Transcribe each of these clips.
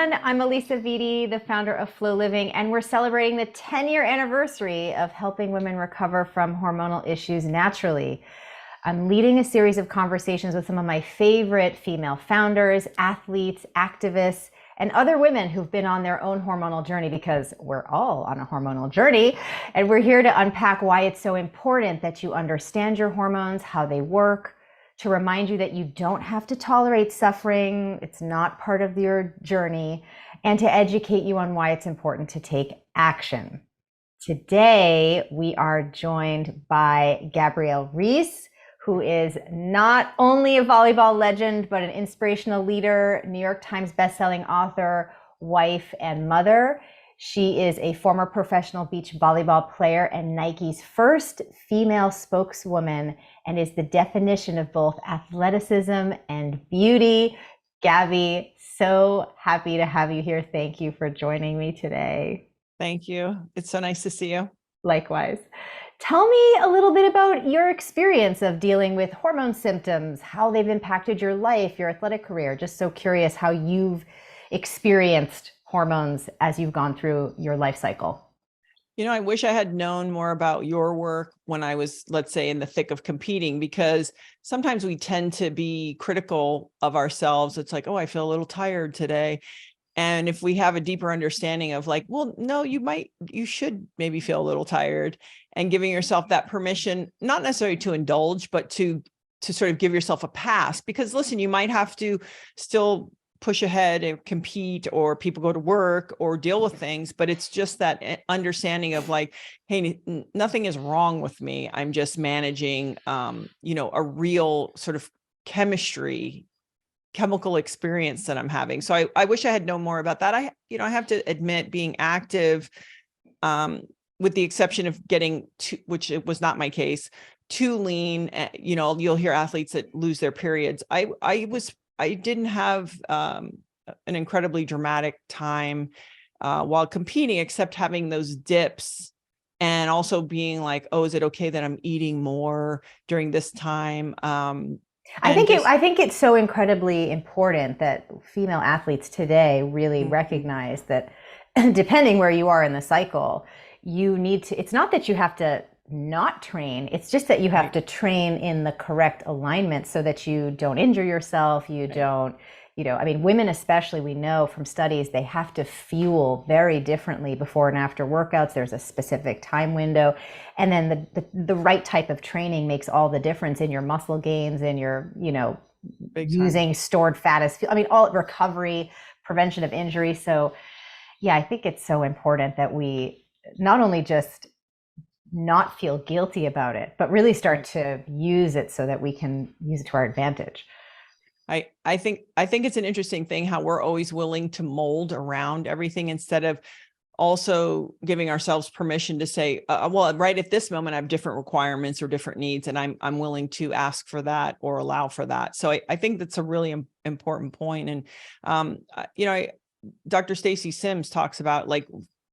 everyone. I'm Alisa Vitti, the founder of Flow Living, and we're celebrating the 10-year anniversary of helping women recover from hormonal issues naturally. I'm leading a series of conversations with some of my favorite female founders, athletes, activists, and other women who've been on their own hormonal journey, because we're all on a hormonal journey. And we're here to unpack why it's so important that you understand your hormones, how they work, to remind you that you don't have to tolerate suffering. It's not part of your journey, and to educate you on why it's important to take action. Today, we are joined by Reece, who is not only a volleyball legend, but an inspirational leader, New York Times bestselling author, wife, and mother. She is a former professional beach volleyball player and Nike's first female spokeswoman, and is the definition of both athleticism and beauty. Gabby, so happy to have you here. Thank you for joining me today. Thank you. It's so nice to see you. Likewise. Tell me a little bit about your experience of dealing with hormone symptoms, how they've impacted your life, your athletic career. Just so curious how you've experienced hormones as you've gone through your life cycle. I wish I had known more about your work when I was, let's say, in the thick of competing, because sometimes we tend to be critical of ourselves. It's like, oh, I feel a little tired today. And if we have a deeper understanding of like, well, no, you should maybe feel a little tired, and giving yourself that permission, not necessarily to indulge, but to sort of give yourself a pass, because listen, you might have to still push ahead and compete, or people go to work or deal with things, but it's just that understanding of like, hey, nothing is wrong with me. I'm just managing, a real sort of chemical experience that I'm having. So I wish I had known more about that. I have to admit, being active, with the exception of getting too, which it was not my case, too lean. You'll hear athletes that lose their periods. I didn't have an incredibly dramatic time while competing, except having those dips, and also being like, oh, is it okay that I'm eating more during this time? I think it's so incredibly important that female athletes today really recognize that depending where you are in the cycle, you need to, it's not that you have to not train, it's just that you have to train in the correct alignment so that you don't injure yourself, you don't, women especially, we know from studies, they have to fuel very differently before and after workouts. There's a specific time window, and then the right type of training makes all the difference in your muscle gains, in your, using stored fat as fuel. All recovery, prevention of injury. So yeah, I think it's so important that we not only just not feel guilty about it, but really start to use it so that we can use it to our advantage. I think it's an interesting thing how we're always willing to mold around everything, instead of also giving ourselves permission to say, well, right at this moment, I have different requirements or different needs, and I'm willing to ask for that or allow for that. So I think that's a really important point. And, Dr. Stacy Sims talks about like,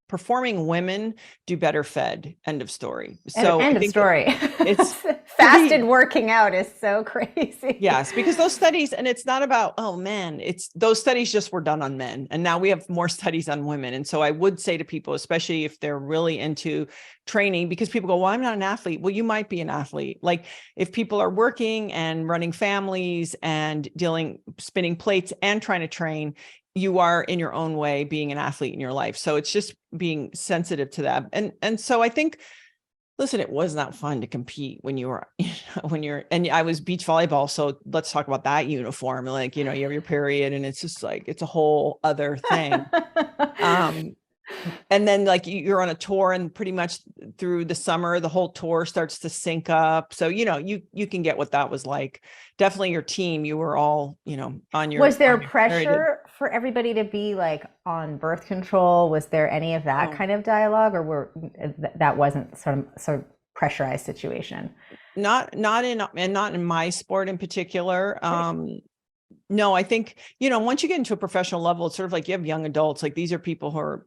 performing women do better fed, end of story. So end of story. It's fasted working out is so crazy. Yes, because those studies, and it's not about, oh man, it's those studies just were done on men, and now we have more studies on women. And so I would say to people, especially if they're really into training, because people go, well, I'm not an athlete. Well, you might be an athlete. Like if people are working and running families and spinning plates and trying to train, you are in your own way being an athlete in your life. So it's just being sensitive to that. And so I think, listen, it was not fun to compete when and I was beach volleyball. So let's talk about that uniform. Like, you have your period, and it's just like, it's a whole other thing. And then like you're on a tour, and pretty much through the summer, the whole tour starts to sync up. So, you can get what that was like. Definitely your team, you were all, on your. Was there pressure for everybody to be like on birth control? Was there any of that kind of dialogue, or that wasn't sort of pressurized situation? Not in my sport in particular. No, I think, once you get into a professional level, it's sort of like you have young adults, like these are people who are,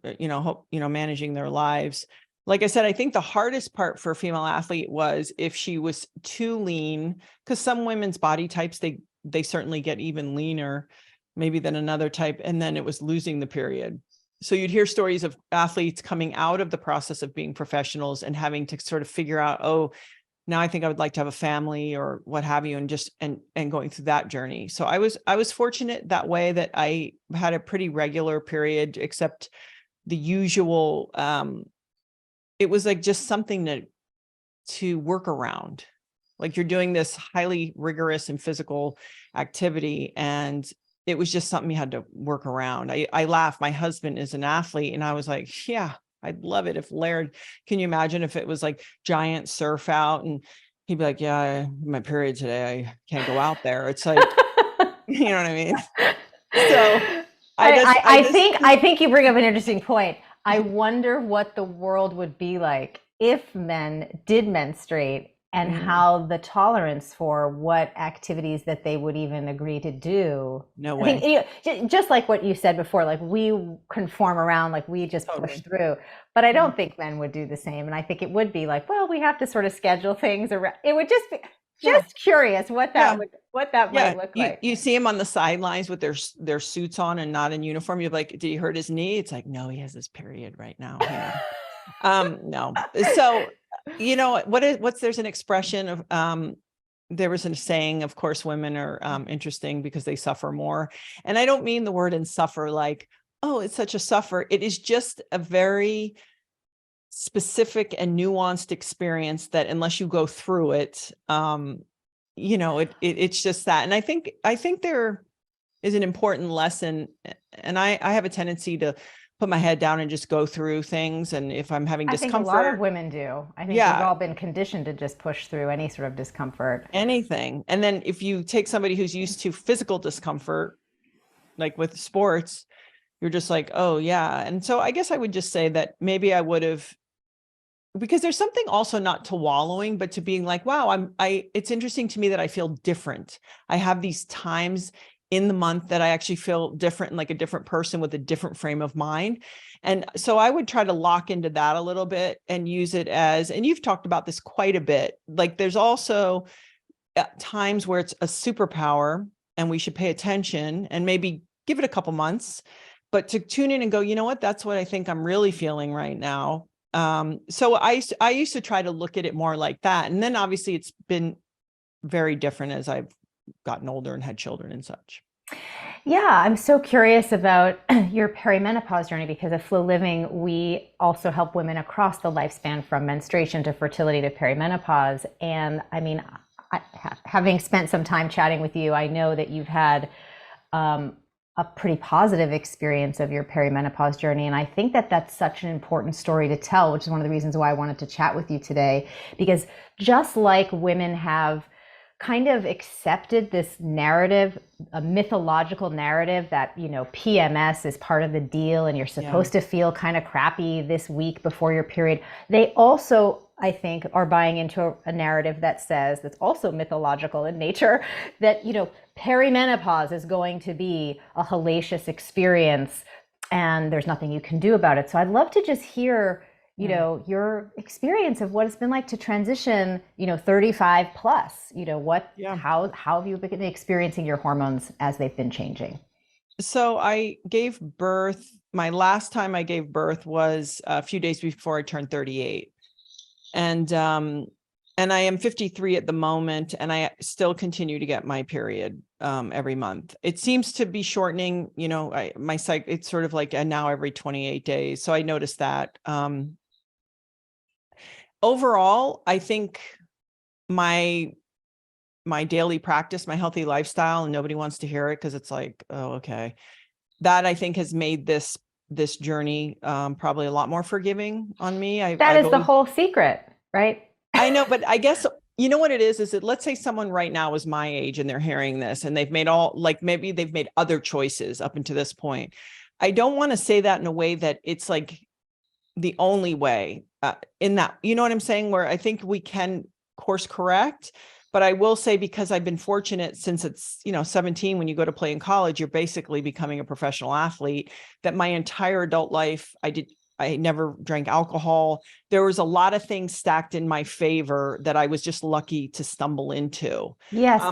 managing their lives. Like I said, I think the hardest part for a female athlete was if she was too lean, because some women's body types, they certainly get even leaner. maybe than another type. And then it was losing the period. So you'd hear stories of athletes coming out of the process of being professionals and having to sort of figure out, oh, now I think I would like to have a family or what have you, and just and going through that journey. So I was fortunate that way, that I had a pretty regular period, except the usual. It was like just something to work around. Like, you're doing this highly rigorous and physical activity, and it was just something you had to work around. I laugh. My husband is an athlete, and I was like, yeah, I'd love it if Laird, can you imagine if it was like giant surf out and he'd be like, yeah, my period today, I can't go out there. It's like, you know what I mean? So I think you bring up an interesting point. I wonder what the world would be like if men did menstruate, and how the tolerance for what activities that they would even agree to do. No way. I think, just like what you said before, like we conform around, like we just push through. But I don't think men would do the same. And I think it would be like, well, we have to sort of schedule things around. It would just be curious what that might look like. You see him on the sidelines with their suits on and not in uniform. You're like, did he hurt his knee? It's like, no, he has his period right now. No. So, there's an expression of, there was a saying, of course, women are interesting because they suffer more. And I don't mean the word and suffer like, oh, it's such a suffer. It is just a very specific and nuanced experience that unless you go through it, it's just that. And I think there is an important lesson, and I have a tendency to put my head down and just go through things. And if I'm having discomfort, I think a lot of women do. I think we've all been conditioned to just push through any sort of discomfort. Anything. And then if you take somebody who's used to physical discomfort, like with sports, you're just like, oh yeah. And so I guess I would just say that maybe I would have, because there's something also not to wallowing, but to being like, wow, it's interesting to me that I feel different. I have these times in the month that I actually feel different, and like a different person with a different frame of mind. And so I would try to lock into that a little bit and use it as, and you've talked about this quite a bit, like there's also times where it's a superpower and we should pay attention and maybe give it a couple months, but to tune in and go, you know what, that's what I think I'm really feeling right now. So I used to try to look at it more like that. And then obviously it's been very different as I've gotten older and had children and such. Yeah, I'm so curious about your perimenopause journey, because at Flow Living, we also help women across the lifespan from menstruation to fertility to perimenopause. And I mean, having spent some time chatting with you, I know that you've had a pretty positive experience of your perimenopause journey. And I think that that's such an important story to tell, which is one of the reasons why I wanted to chat with you today, because just like women have kind of accepted this narrative, a mythological narrative that, PMS is part of the deal and you're supposed to feel kind of crappy this week before your period. They also, I think, are buying into a narrative that says, that's also mythological in nature, that, perimenopause is going to be a hellacious experience and there's nothing you can do about it. So I'd love to just hear your experience of what it's been like to transition, 35 plus, how have you been experiencing your hormones as they've been changing? So I gave birth, my last time I gave birth was a few days before I turned 38. And I am 53 at the moment, and I still continue to get my period every month. It seems to be shortening, my cycle, it's sort of like now every 28 days. So I noticed that. Overall, I think my daily practice, my healthy lifestyle, and nobody wants to hear it because it's like, oh, okay. That I think has made this journey probably a lot more forgiving on me. That is the whole secret, right? I know, but I guess, you know what it is that let's say someone right now is my age and they're hearing this and they've made maybe they've made other choices up until this point. I don't want to say that in a way that it's like the only way in that, you know what I'm saying? Where I think we can course correct, but I will say, because I've been fortunate since it's, 17, when you go to play in college, you're basically becoming a professional athlete, that my entire adult life, I did I never drank alcohol. There was a lot of things stacked in my favor that I was just lucky to stumble into. Yes,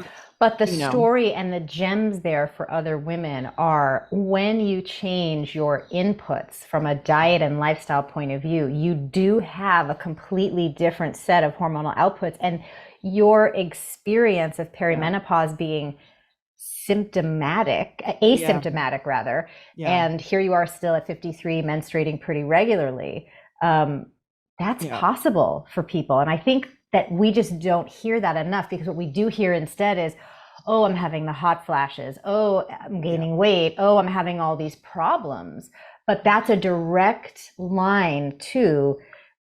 but the You know, story and the gems there for other women are when you change your inputs from a diet and lifestyle point of view, you do have a completely different set of hormonal outputs. And your experience of yeah, perimenopause being yeah, asymptomatic rather, yeah, and here you are still at 53 menstruating pretty regularly. That's yeah, possible for people. And I think that we just don't hear that enough, because what we do hear instead is, oh, I'm having the hot flashes. Oh, I'm yeah, gaining weight. Oh, I'm having all these problems. But that's a direct line to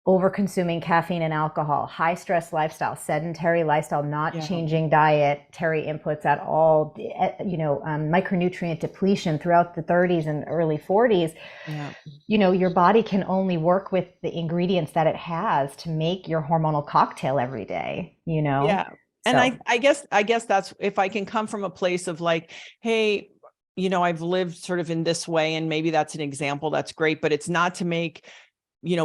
over consuming caffeine and alcohol, high stress lifestyle, sedentary lifestyle, not yeah, changing dietary inputs at all, micronutrient depletion throughout the 30s and early 40s. yeah. Your body can only work with the ingredients that it has to make your hormonal cocktail every day. Yeah. And So, I guess that's, if I can come from a place of like, hey, I've lived sort of in this way, and maybe that's an example, that's great, but it's not to make,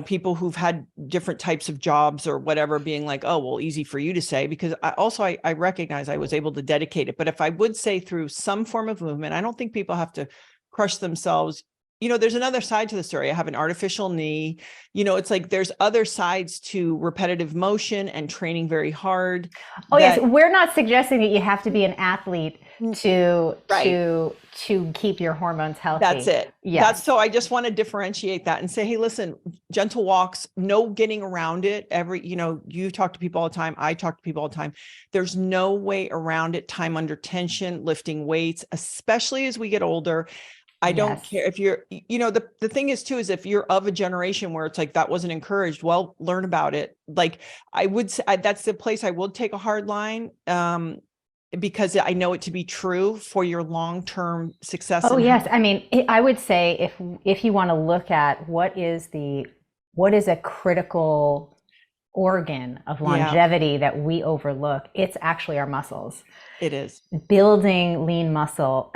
people who've had different types of jobs or whatever being like, oh, well, easy for you to say, because I recognize I was able to dedicate it. But if I would say through some form of movement, I don't think people have to crush themselves. There's another side to the story. I have an artificial knee. It's like there's other sides to repetitive motion and training very hard oh yes, that, we're not suggesting that you have to be an athlete to right. keep your hormones That's healthy. it. Yes. So I just want to differentiate that and say, hey, listen, gentle walks, no getting around it. You talk to people all the time. I talk to people all the time. There's no way around it. Time under tension, lifting weights, especially as we get older. I don't Yes. care if you're, the thing is too, is if you're of a generation where it's like, that wasn't encouraged, well, learn about it. Like I would say, that's the place I will take a hard line. Because I know it to be true for your long-term success Oh and yes. health. I mean, I would say if you want to look at what is a critical organ of Yeah, longevity that we overlook, it's actually our muscles. it is. Building lean muscle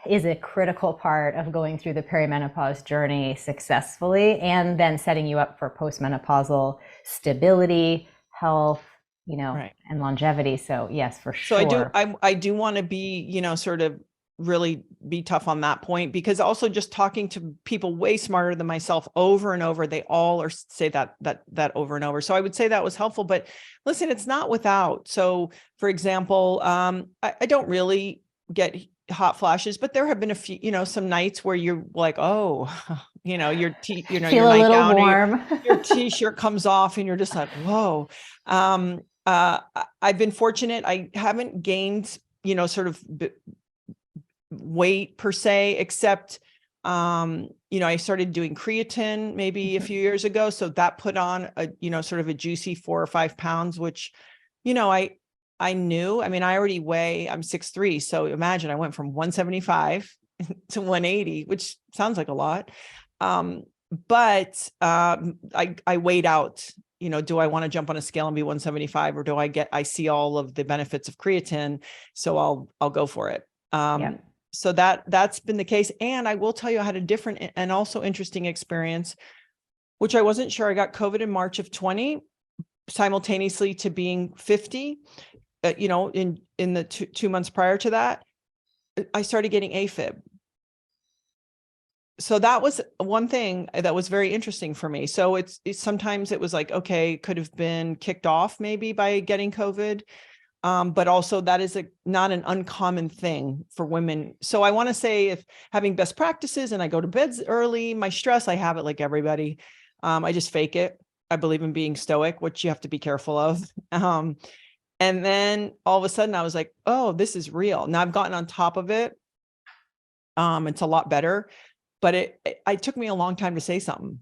is a critical part of going through the perimenopause journey successfully, and then setting you up for postmenopausal stability, health, Right. and longevity. So yes, for So sure. I do want to be, sort of really be tough on that point, because also just talking to people way smarter than myself over and over, they all say that over and over. So I would say that was helpful, but listen, it's not without. So for example, I don't really get hot flashes, but there have been a few, some nights where you're like, oh, your Feel a little nightgown or warm. your t-shirt comes off and you're just like, whoa. I've been fortunate. I haven't gained, sort of weight per se, except, I started doing creatine maybe a few years ago. So that put on a, sort of a juicy 4 or 5 pounds, which, I knew, I already weigh, I'm 6'3". So imagine I went from 175 to 180, which sounds like a lot. But I weighed out, do I want to jump on a scale and be 175, or I see all of the benefits of creatine, so I'll go for it. Yep. So that's been the case. And I will tell you, I had a different and also interesting experience, which I wasn't sure. I got COVID in March of 20, simultaneously to being 50, in the 2 months prior to that, I started getting AFib. So that was one thing that was very interesting for me. So it's sometimes it was like, okay, could have been kicked off maybe by getting COVID. But also that is not an uncommon thing for women. So I want to say, if having best practices and I go to bed early, my stress, I have it like everybody. I just fake it. I believe in being stoic, which you have to be careful of. And then all of a sudden I was like, oh, this is real. Now I've gotten on top of it. It's a lot better, but it took me a long time to say something.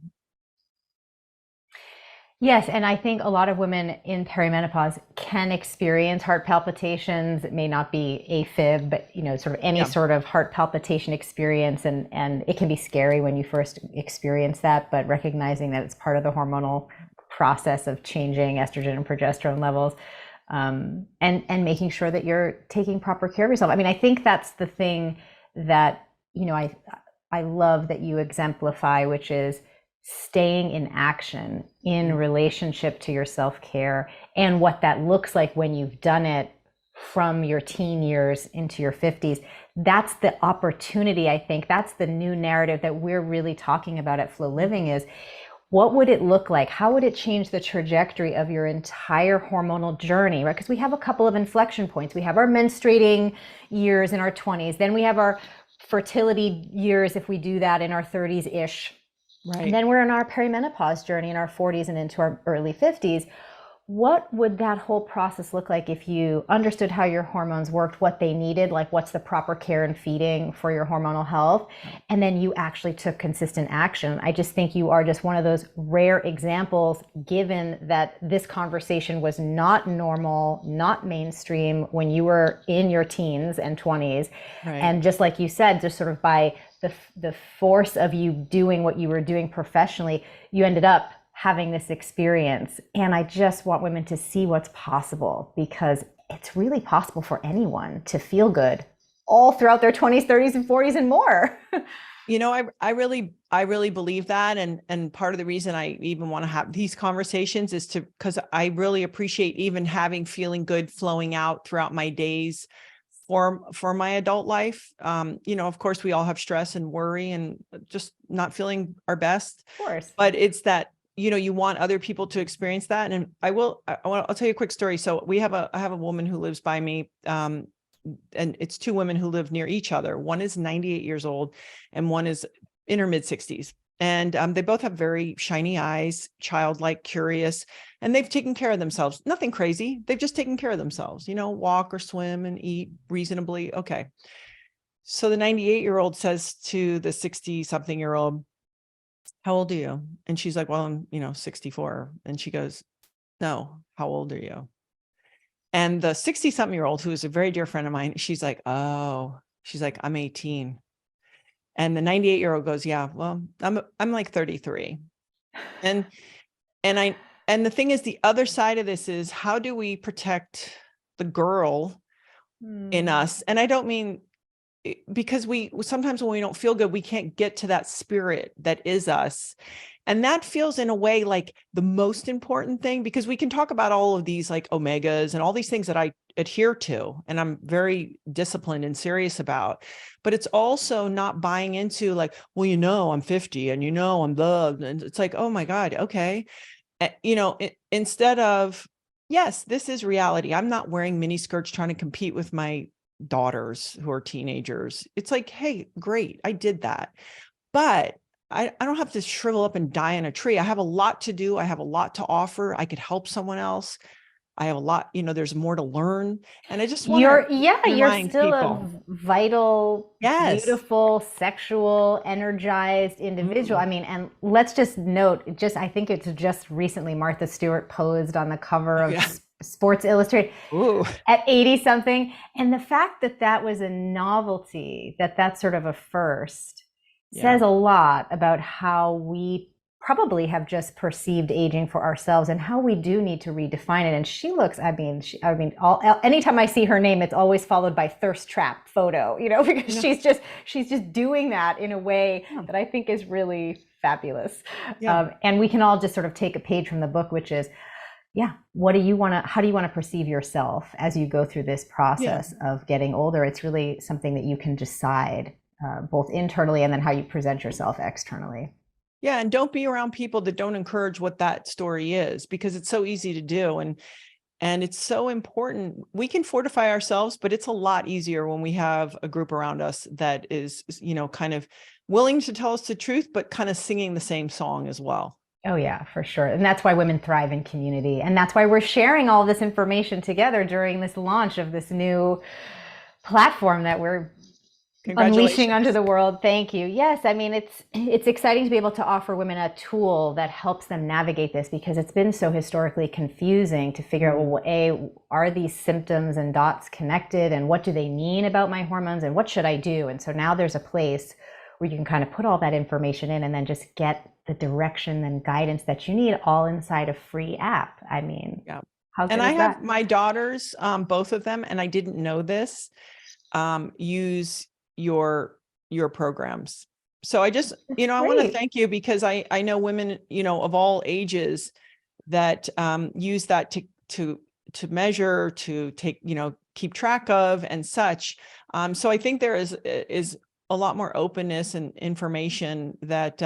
Yes, and I think a lot of women in perimenopause can experience heart palpitations. It may not be AFib, but sort of any Yeah. sort of heart palpitation experience, and it can be scary when you first experience that. But recognizing that it's part of the hormonal process of changing estrogen and progesterone levels, and making sure that you're taking proper care of yourself. I think that's the thing that I love that you exemplify, which is staying in action in relationship to your self-care and what that looks like when you've done it from your teen years into your 50s. That's the opportunity. I think that's the new narrative that we're really talking about at Flow Living is, what would it look like? How would it change the trajectory of your entire hormonal journey, right? Because we have a couple of inflection points. We have our menstruating years in our 20s. Then we have our fertility years, if we do that in our 30s-ish. Right. And then we're in our perimenopause journey in our 40s and into our early 50s. What would that whole process look like if you understood how your hormones worked, what they needed, like what's the proper care and feeding for your hormonal health, and then you actually took consistent action? I just think you are just one of those rare examples, given that this conversation was not normal, not mainstream when you were in your teens and 20s. Right. And just like you said, just sort of by the force of you doing what you were doing professionally, you ended up having this experience. And I just want women to see what's possible, because it's really possible for anyone to feel good all throughout their 20s, 30s, and 40s and more. You know, I really believe that. And part of the reason I even want to have these conversations is because I really appreciate even having feeling good flowing out throughout my days for my adult life. You know, of course, we all have stress and worry and just not feeling our best. Of course. But it's that, you know, you want other people to experience that. And I'll tell you a quick story. So I have a woman who lives by me, and it's two women who live near each other. One is 98 years old and one is in her mid 60s. And they both have very shiny eyes, childlike, curious, and they've taken care of themselves. Nothing crazy. They've just taken care of themselves, you know, walk or swim and eat reasonably. Okay. So the 98-year-old says to the 60-something-year-old, "How old are you?" And she's like, "Well, I'm, 64. And she goes, "No, how old are you?" And the 60-something-year-old, who is a very dear friend of mine, she's like, "I'm 18. And the 98-year-old goes, "Yeah, well, I'm like 33. And the thing is, the other side of this is, how do we protect the girl in us? And I don't mean, because we sometimes when we don't feel good, we can't get to that spirit that is us. And that feels in a way like the most important thing, because we can talk about all of these like omegas and all these things that I adhere to and I'm very disciplined and serious about. But it's also not buying into like, well, I'm 50 and I'm loved. And it's like, oh my God, okay. Instead of, yes, this is reality. I'm not wearing mini skirts trying to compete with my daughters who are teenagers. It's like, hey, great, I did that. But I don't have to shrivel up and die in a tree. I have a lot to do. I have a lot to offer. I could help someone else. I have a lot, there's more to learn. And I just want you're still people. a vital, Yes. beautiful, sexual, energized individual. I mean, and let's just note, I think it's just recently Martha Stewart posed on the cover of Sports Illustrated at 80 something. And the fact that was a novelty, that's sort of a first, says a lot about how we probably have just perceived aging for ourselves and how we do need to redefine it. And she looks, anytime I see her name, it's always followed by thirst trap photo, because she's just doing that in a way that I think is really fabulous. And we can all just sort of take a page from the book, which is, how do you want to perceive yourself as you go through this process of getting older? It's really something that you can decide both internally and then how you present yourself externally. Yeah. And don't be around people that don't encourage what that story is, because it's so easy to do. And it's so important. We can fortify ourselves, but it's a lot easier when we have a group around us that is, kind of willing to tell us the truth, but kind of singing the same song as well. Oh yeah, for sure. And that's why women thrive in community. And that's why we're sharing all this information together during this launch of this new platform that we're unleashing onto the world. Thank you. Yes, I mean, it's exciting to be able to offer women a tool that helps them navigate this, because it's been so historically confusing to figure out, well, are these symptoms and dots connected, and what do they mean about my hormones, and what should I do? And so now there's a place where you can kind of put all that information in and then just get the direction and guidance that you need, all inside a free app. I mean, how good is that? And I have my daughters, both of them, and I didn't know this, use your programs. So I just, That's I want to great. thank you, because I know women, of all ages that use that to measure, to take, keep track of and such. So I think there is a lot more openness and information that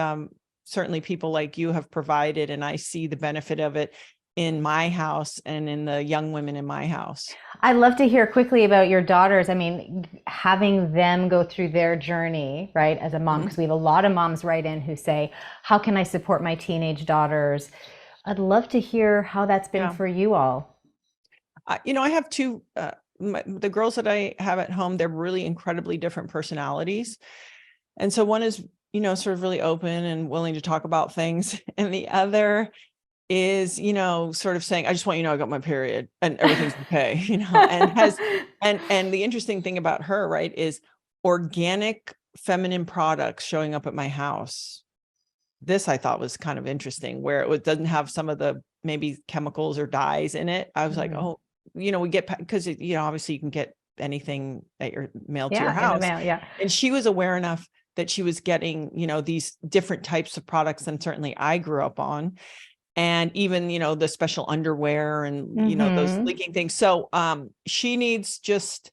certainly people like you have provided. And I see the benefit of it in my house and in the young women in my house. I'd love to hear quickly about your daughters. I mean, having them go through their journey, right, as a mom, because we have a lot of moms write in who say, how can I support my teenage daughters? I'd love to hear how that's been Yeah. for you all. I have two, the girls that I have at home, they're really incredibly different personalities. And so one is, sort of really open and willing to talk about things. And the other is, sort of saying, I just want you to know I got my period and everything's okay, and the interesting thing about her, right, is organic feminine products showing up at my house. This I thought was kind of interesting, where it doesn't have some of the maybe chemicals or dyes in it. I was like, oh, we get, because obviously you can get anything that you're mailed to your house. In the mail, yeah. And she was aware enough that she was getting, these different types of products than certainly I grew up on. And even, the special underwear and, those leaking things. So she needs just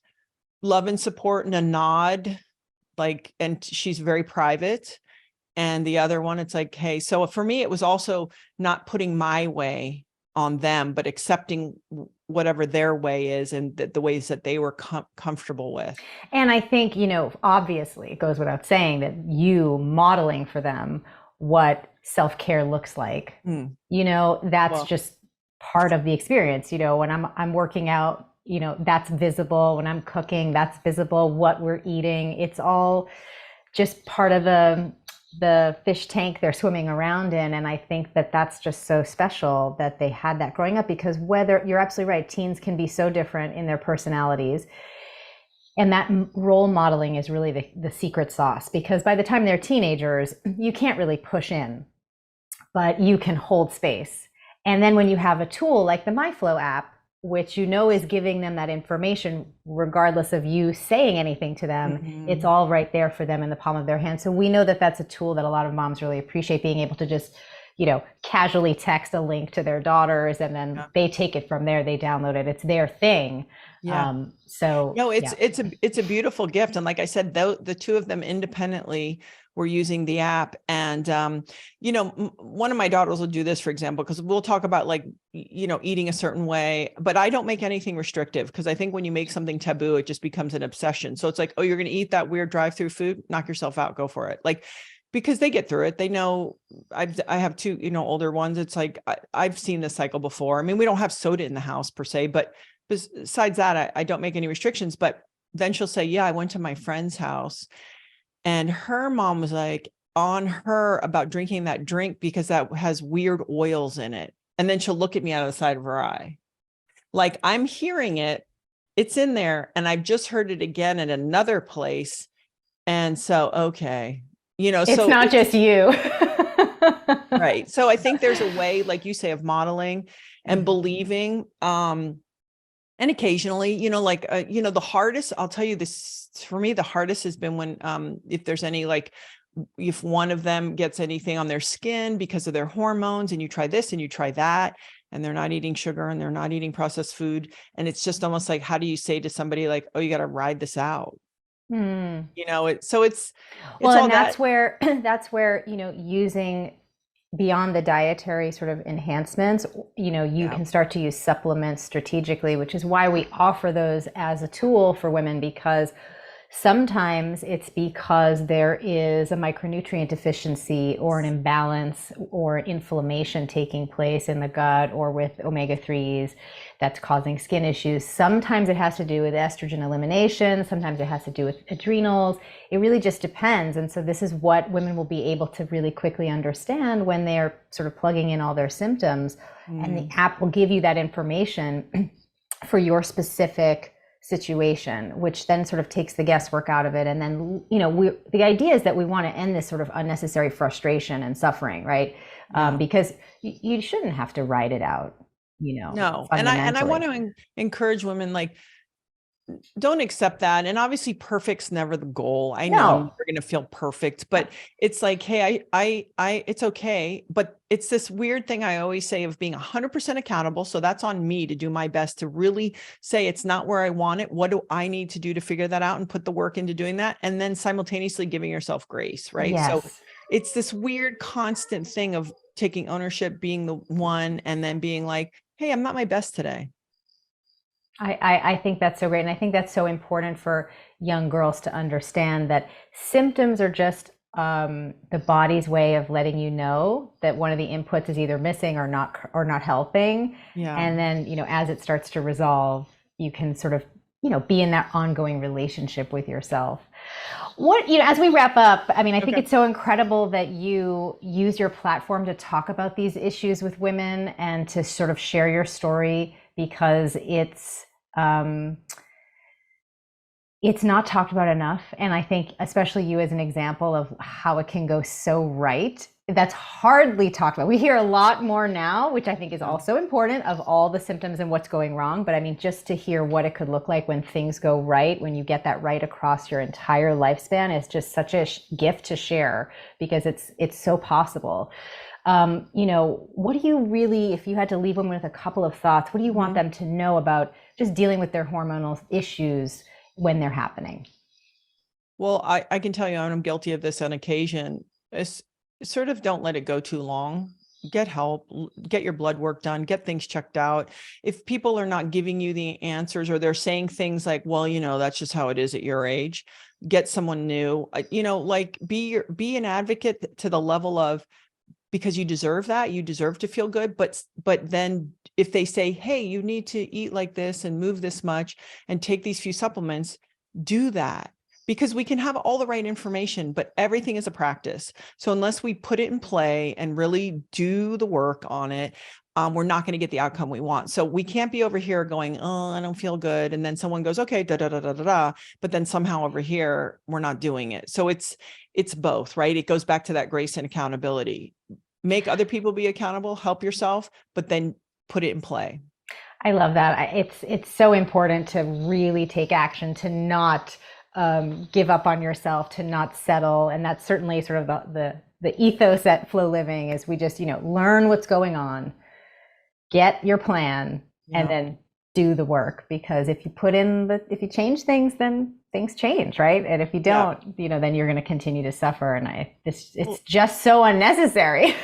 love and support and a nod, and she's very private. And the other one, it's like, hey, so for me, it was also not putting my way on them, but accepting whatever their way is and the ways that they were comfortable with. And I think, obviously it goes without saying that you modeling for them what self-care looks like, that's just part of the experience. When I'm working out, that's visible. When I'm cooking, that's visible. What we're eating, it's all just part of the fish tank they're swimming around in. And I think that that's just so special that they had that growing up, because whether you're absolutely right, teens can be so different in their personalities. And that role modeling is really the secret sauce, because by the time they're teenagers, you can't really push in, but you can hold space. And then when you have a tool like the MyFlow app, which is giving them that information, regardless of you saying anything to them, it's all right there for them in the palm of their hand. So we know that that's a tool that a lot of moms really appreciate, being able to just, casually text a link to their daughters, and then they take it from there, they download it, it's their thing. Yeah. So no, it's a beautiful gift. And like I said, the two of them independently were using the app. And, one of my daughters will do this, for example, because we'll talk about eating a certain way, but I don't make anything restrictive, because I think when you make something taboo, it just becomes an obsession. So it's like, oh, you're going to eat that weird drive-through food, knock yourself out, go for it. Because they get through it. They know. I have two, older ones. It's like, I've seen this cycle before. I mean, we don't have soda in the house per se, but besides that, I don't make any restrictions. But then she'll say, yeah, I went to my friend's house and her mom was like on her about drinking that drink because that has weird oils in it. And then she'll look at me out of the side of her eye. Like, I'm hearing it, it's in there. And I've just heard it again at another place. And so, okay. It's so not just you. Right. So I think there's a way, like you say, of modeling and believing. And occasionally, the hardest, I'll tell you this, for me, the hardest has been when, if there's any, if one of them gets anything on their skin because of their hormones, and you try this and you try that, and they're not eating sugar and they're not eating processed food. And it's just almost like, how do you say to somebody like, oh, you got to ride this out? It's well, all and that's that. where using beyond the dietary sort of enhancements, you can start to use supplements strategically, which is why we offer those as a tool for women, because sometimes it's because there is a micronutrient deficiency or an imbalance or inflammation taking place in the gut or with omega-3s that's causing skin issues. Sometimes it has to do with estrogen elimination. Sometimes it has to do with adrenals. It really just depends. And so this is what women will be able to really quickly understand when they're sort of plugging in all their symptoms. And the app will give you that information for your specific situation, which then sort of takes the guesswork out of it. And then, the idea is that we want to end this sort of unnecessary frustration and suffering, right? Because you shouldn't have to ride it out, No. And I want to encourage women, don't accept that. And obviously perfect's never the goal. I know I'm No. never going to feel perfect, but it's like, hey, it's okay. But it's this weird thing I always say of being 100% accountable. So that's on me to do my best to really say it's not where I want it. What do I need to do to figure that out and put the work into doing that? And then simultaneously giving yourself grace, right? So Yes. it's this weird constant thing of taking ownership, being the one, and then being like, hey, I'm not my best today. I think that's so great. And I think that's so important for young girls to understand that symptoms are just the body's way of letting you know that one of the inputs is either missing or not helping. Yeah. And then, as it starts to resolve, you can sort of, be in that ongoing relationship with yourself. As we wrap up, I mean, I think Okay. it's so incredible that you use your platform to talk about these issues with women and to sort of share your story because um, it's not talked about enough. And I think especially you as an example of how it can go so right. That's hardly talked about. We hear a lot more now, which I think is also important, of all the symptoms and what's going wrong. But I mean, just to hear what it could look like when things go right, when you get that right across your entire lifespan, is just such a gift to share because it's so possible. What do you really, if you had to leave women with a couple of thoughts, what do you want them to know about just dealing with their hormonal issues when they're happening? Well, I can tell you I'm guilty of this on occasion. It's sort of don't let it go too long. Get help, get your blood work done, get things checked out. If people are not giving you the answers or they're saying things like, well, that's just how it is at your age, get someone new. Like be an advocate to the level of, because you deserve that, you deserve to feel good. But then if they say, hey, you need to eat like this and move this much and take these few supplements, do that, because we can have all the right information, but everything is a practice. So unless we put it in play and really do the work on it, we're not going to get the outcome we want. So we can't be over here going, oh, I don't feel good. And then someone goes, okay, da, da, da, da, da, da. But then somehow over here, we're not doing it. So it's both, right? It goes back to that grace and accountability. Make other people be accountable, help yourself, but then put it in play. I love that. It's so important to really take action, to not give up on yourself, to not settle, and that's certainly sort of the ethos at Flow Living is we just learn what's going on, get your plan, and then do the work. Because if you change things, then things change, right? And if you don't, then you're going to continue to suffer. And it's just so unnecessary.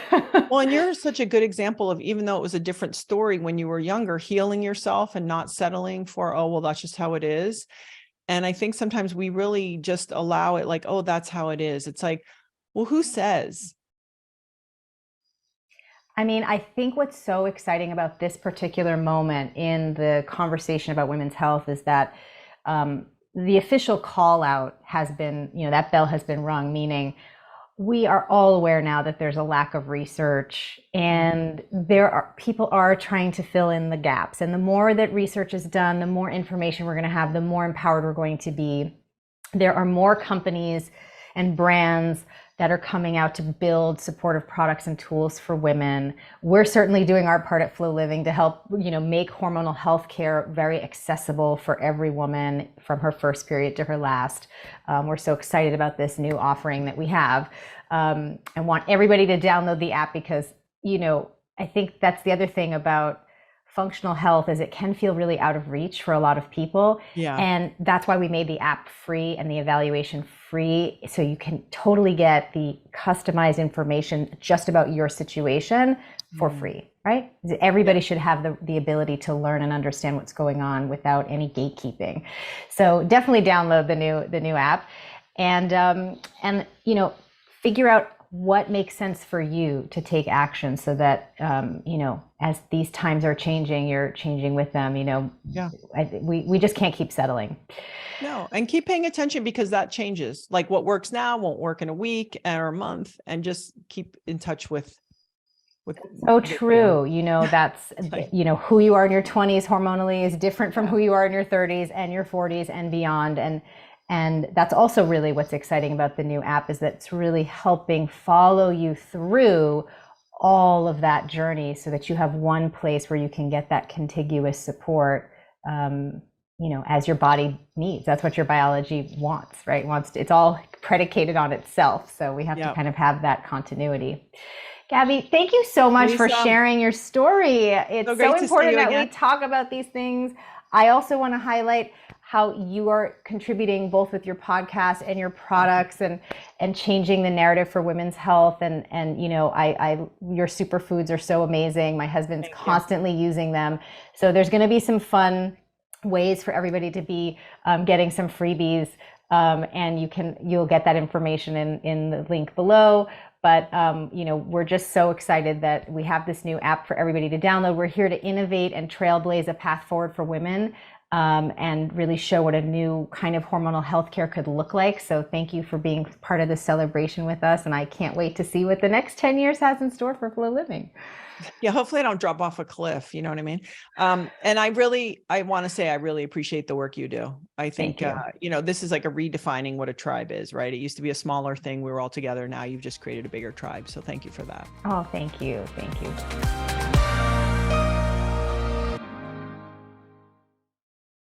Well, and you're such a good example of, even though it was a different story when you were younger, healing yourself and not settling for, oh, well, that's just how it is. And I think sometimes we really just allow it like, oh, that's how it is. It's like, well, who says? I mean, I think what's so exciting about this particular moment in the conversation about women's health is that the official call out has been, that bell has been rung, meaning we are all aware now that there's a lack of research and people are trying to fill in the gaps. And the more that research is done, the more information we're going to have, the more empowered we're going to be. There are more companies and brands that are coming out to build supportive products and tools for women. We're certainly doing our part at Flow Living to help, make hormonal health care very accessible for every woman from her first period to her last. We're so excited about this new offering that we have. And want everybody to download the app because, I think that's the other thing about functional health is it can feel really out of reach for a lot of people. Yeah. And that's why we made the app free and the evaluation free. So you can totally get the customized information just about your situation for free, right? Everybody should have the ability to learn and understand what's going on without any gatekeeping. So definitely download the new app and figure out what makes sense for you to take action so that, as these times are changing, you're changing with them, we just can't keep settling. No, and keep paying attention because that changes. Like what works now won't work in a week or a month, and just keep in touch with. Oh, true. That's, who you are in your 20s hormonally is different from who you are in your 30s and your 40s and beyond. And that's also really what's exciting about the new app is that it's really helping follow you through all of that journey so that you have one place where you can get that contiguous support as your body needs. That's what your biology wants, right? It's all predicated on itself. So we have to kind of have that continuity. Gabby, thank you so much for sharing your story. It's so important that we talk about these things. I also want to highlight how you are contributing both with your podcast and your products and changing the narrative for women's health. And your superfoods are so amazing. My husband's constantly using them. So there's going to be some fun ways for everybody to be getting some freebies. And you'll get that information in the link below. But, we're just so excited that we have this new app for everybody to download. We're here to innovate and trailblaze a path forward for women, and really show what a new kind of hormonal healthcare could look like. So thank you for being part of this celebration with us. And I can't wait to see what the next 10 years has in store for Flow Living. Yeah, hopefully I don't drop off a cliff. You know what I mean? And I want to say I really appreciate the work you do. I think, this is like a redefining what a tribe is, right? It used to be a smaller thing. We were all together. Now you've just created a bigger tribe. So thank you for that. Oh, thank you. Thank you.